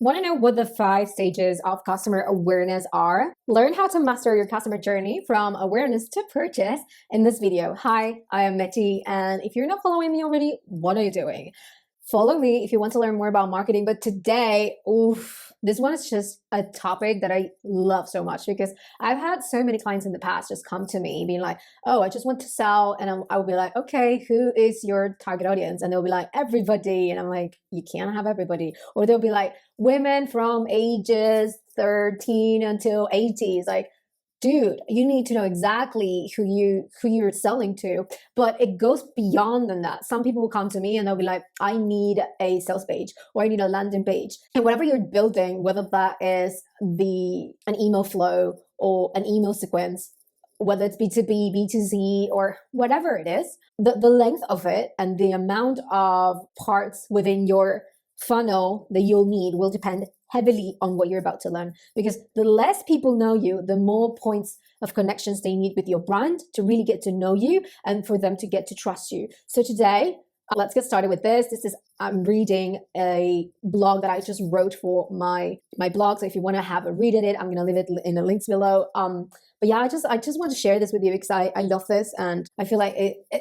Want to know what the 5 stages of customer awareness are? Learn how to master your customer journey from awareness to purchase in this video. Hi, I am Meti, and if you're not following me already, what are you doing? Follow me if you want to learn more about marketing. But today, this one is just a topic that I love so much because I've had so many clients in the past just come to me being like, oh, I just want to sell. And I will be like, okay, who is your target audience? And they'll be like, everybody. And I'm like, you can't have everybody. Or they'll be like, women from ages 13 until 80. It's like, dude, you need to know exactly who you're selling to, but it goes beyond than that. Some people will come to me and they'll be like, I need a sales page or I need a landing page. And whatever you're building, whether that is an email flow or an email sequence, whether it's B2B, B2C, or whatever it is, the length of it and the amount of parts within your funnel that you'll need will depend heavily on what you're about to learn, because the less people know you, the more points of connections they need with your brand to really get to know you and for them to get to trust you. So today, let's get started with this. I'm reading a blog that I just wrote for my blog. So if you want to have a read at it, I'm going to leave it in the links below. But yeah, I just want to share this with you because I love this, and I feel like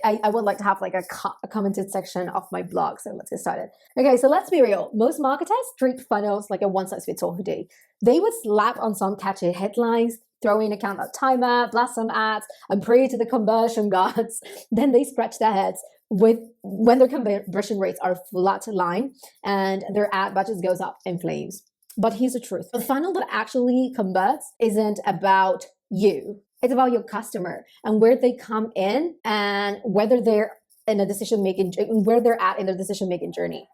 I would like to have like a commented section of my blog. So let's get started. Okay, so let's be real. Most marketers treat funnels like a one-size-fits-all hoodie. They would slap on some catchy headlines, throw in a countdown timer, blast some ads, and pray to the conversion gods. Then they scratch their heads when their conversion rates are flat line and their ad budget goes up in flames. But here's the truth. The funnel that actually converts isn't about you. It's about your customer and where they come in and whether they're in a where they're at in the decision-making journey.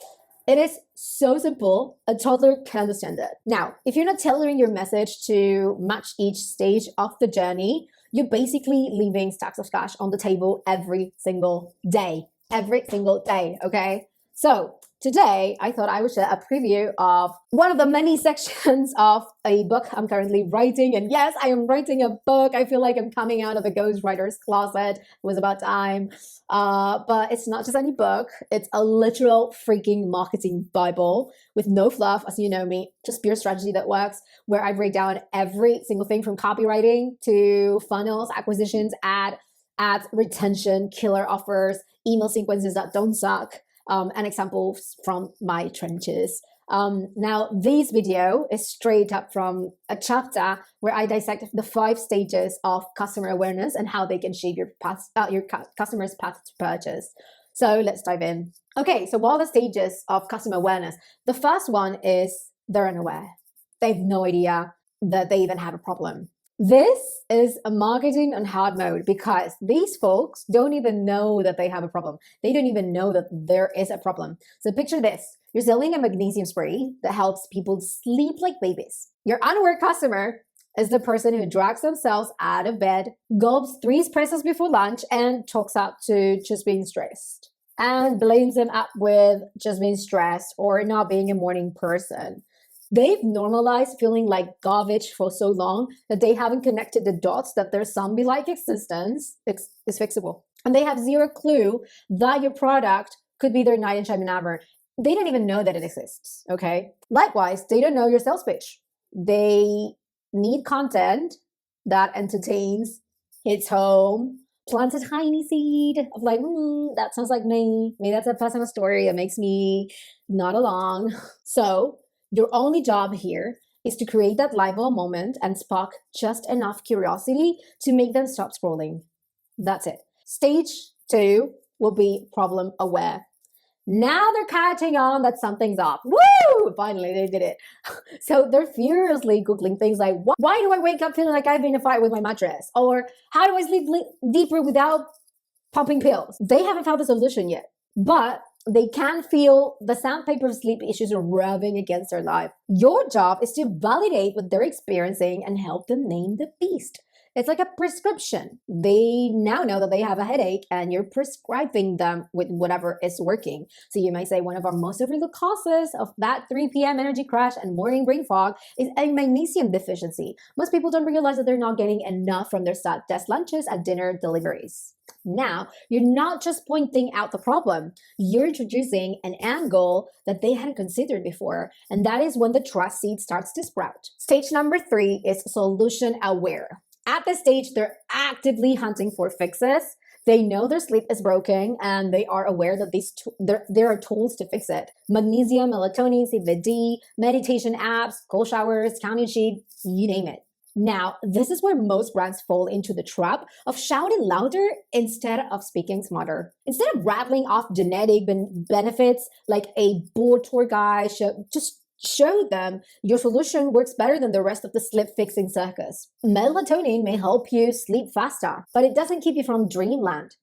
It is so simple, a toddler can understand it. Now, if you're not tailoring your message to match each stage of the journey, you're basically leaving stacks of cash on the table every single day, okay? So today, I thought I would share a preview of one of the many sections of a book I'm currently writing. And yes, I am writing a book. I feel like I'm coming out of a ghostwriter's closet. It was about time. But it's not just any book. It's a literal freaking marketing Bible with no fluff, as you know me, just pure strategy that works, where I break down every single thing from copywriting to funnels, acquisitions, ads, retention, killer offers, email sequences that don't suck, and examples from my trenches. Now, this video is straight up from a chapter where I dissect the 5 stages of customer awareness and how they can shape your customer's path to purchase. So let's dive in. Okay, so what are the stages of customer awareness? The first one is they're unaware. They have no idea that they even have a problem. This is a marketing on hard mode because these folks don't even know that they have a problem. They don't even know that there is a problem. So picture this. You're selling a magnesium spray that helps people sleep like babies. Your unaware customer is the person who drags themselves out of bed, gulps 3 espressos before lunch, and talks up to just being stressed and blames them up with just being stressed or not being a morning person. They've normalized feeling like garbage for so long that they haven't connected the dots that their zombie-like existence is fixable. And they have zero clue that your product could be their knight in shining armor. They don't even know that it exists, okay? Likewise, they don't know your sales pitch. They need content that entertains, hits home, plants a tiny seed of like, that sounds like me. Maybe that's a personal story that makes me nod along. So your only job here is to create that live moment and spark just enough curiosity to make them stop scrolling. That's it. Stage 2 will be problem aware. Now they're catching on that something's up. Woo! Finally, they did it. So they're furiously Googling things like, why do I wake up feeling like I've been in a fight with my mattress? Or how do I sleep deeper without popping pills? They haven't found the solution yet, but they can feel the sandpaper sleep issues are rubbing against their life. Your job is to validate what they're experiencing and help them name the beast. It's like a prescription. They now know that they have a headache and you're prescribing them with whatever is working. So you might say one of our most overlooked causes of that 3 p.m. energy crash and morning brain fog is a magnesium deficiency. Most people don't realize that they're not getting enough from their desk lunches and dinner deliveries. Now, you're not just pointing out the problem, you're introducing an angle that they hadn't considered before, and that is when the trust seed starts to sprout. Stage number 3 is solution aware. At this stage, they're actively hunting for fixes. They know their sleep is broken and they are aware that there are tools to fix it. Magnesium, melatonin, CBD, meditation apps, cold showers, counting sheet, you name it. Now, this is where most brands fall into the trap of shouting louder instead of speaking smarter. Instead of rattling off genetic benefits like a board tour guide, just show them your solution works better than the rest of the sleep fixing circus. Melatonin may help you sleep faster, but it doesn't keep you from dreamland.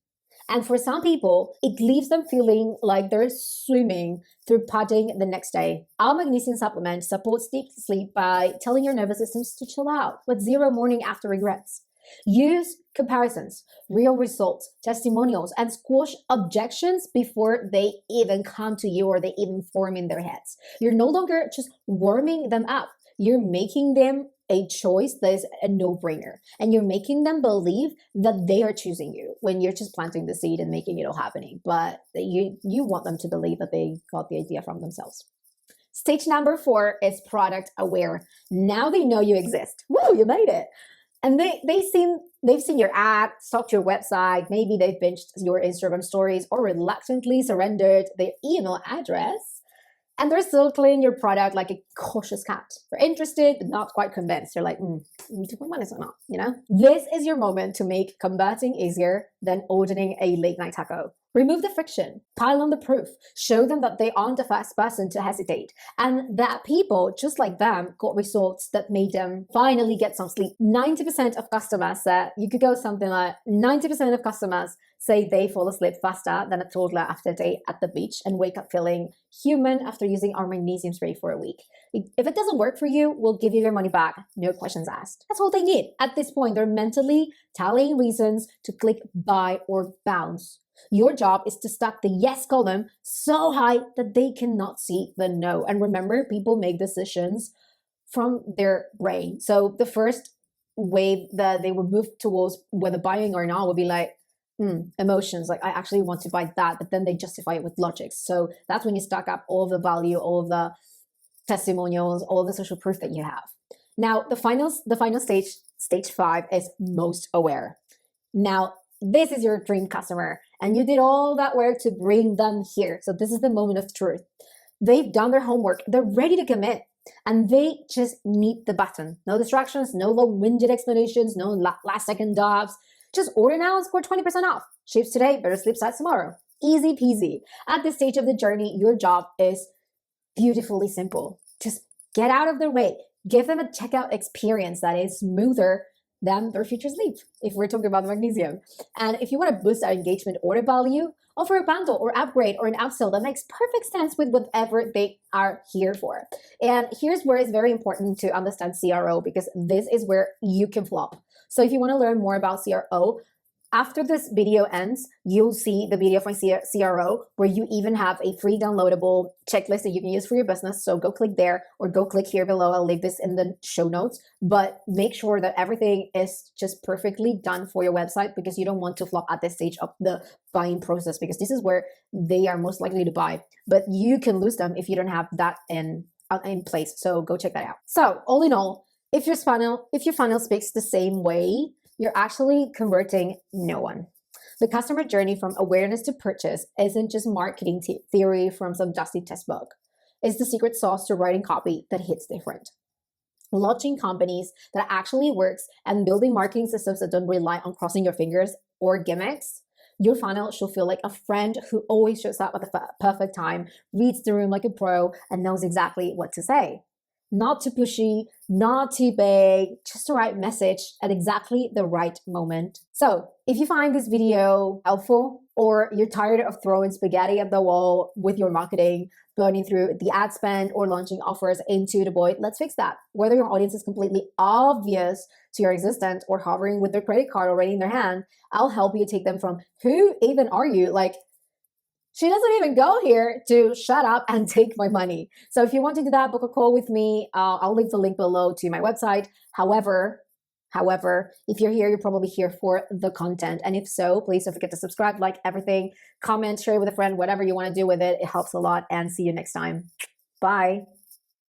And for some people, it leaves them feeling like they're swimming through pudding the next day. Our magnesium supplement supports deep sleep by telling your nervous systems to chill out with zero morning after regrets. Use comparisons, real results, testimonials, and squash objections before they even come to you or they even form in their heads. You're no longer just warming them up. You're making them a choice that is a no-brainer. And you're making them believe that they are choosing you when you're just planting the seed and making it all happening. But you want them to believe that they got the idea from themselves. Stage number 4 is product aware. Now they know you exist. Woo, you made it. And they've seen your ad, stalked your website, maybe they've binged your Instagram stories or reluctantly surrendered their email address. And they're circling your product like a cautious cat. They're interested, but not quite convinced. They're like, do you want this or not? You know? This is your moment to make converting easier than ordering a late night taco. Remove the friction, pile on the proof, show them that they aren't the first person to hesitate, and that people, just like them, got results that made them finally get some sleep. 90% of customers said, you could go something like 90% of customers say they fall asleep faster than a toddler after a day at the beach and wake up feeling human after using our magnesium spray for a week. If it doesn't work for you, we'll give you your money back, no questions asked. That's all they need. At this point, they're mentally tallying reasons to click buy or bounce. Your job is to stack the yes column so high that they cannot see the no. And remember, people make decisions from their brain. So the first wave that they would move towards whether buying or not would be like, emotions, like I actually want to buy that, but then they justify it with logic. So that's when you stack up all of the value, all of the testimonials, all of the social proof that you have. Now, the final stage, stage 5, is most aware. Now, this is your dream customer, and you did all that work to bring them here. So this is the moment of truth. They've done their homework. They're ready to commit, and they just need the button. No distractions, no long-winded explanations, no last-second doubts. Just order now and score 20% off. Ships today, better sleep starts tomorrow. Easy peasy. At this stage of the journey, your job is beautifully simple. Just get out of their way. Give them a checkout experience that is smoother than their future sleep, if we're talking about magnesium. And if you want to boost our engagement order value, offer a bundle or upgrade or an upsell that makes perfect sense with whatever they are here for. And here's where it's very important to understand CRO, because this is where you can flop. So if you want to learn more about CRO, after this video ends, you'll see the video from CRO where you even have a free downloadable checklist that you can use for your business. So go click there or go click here below. I'll leave this in the show notes, but make sure that everything is just perfectly done for your website, because you don't want to flop at this stage of the buying process, because this is where they are most likely to buy, but you can lose them if you don't have that in place. So go check that out. So all in all, if your funnel speaks the same way, you're actually converting no one. The customer journey from awareness to purchase isn't just marketing theory from some dusty textbook. It's the secret sauce to writing copy that hits different. Launching companies that actually works and building marketing systems that don't rely on crossing your fingers or gimmicks. Your funnel should feel like a friend who always shows up at the perfect time, reads the room like a pro, and knows exactly what to say. Not too pushy, not too big, just the right message at exactly the right moment. So if you find this video helpful, or you're tired of throwing spaghetti at the wall with your marketing, burning through the ad spend or launching offers into the void, let's fix that. Whether your audience is completely obvious to your existence or hovering with their credit card already in their hand, I'll help you take them from who even are you? Like, she doesn't even go here to shut up and take my money. So if you want to do that, book a call with me. I'll leave the link below to my website. However, However, if you're here, you're probably here for the content. And if so, please don't forget to subscribe, like everything, comment, share with a friend, whatever you want to do with it. It helps a lot. And see you next time. Bye.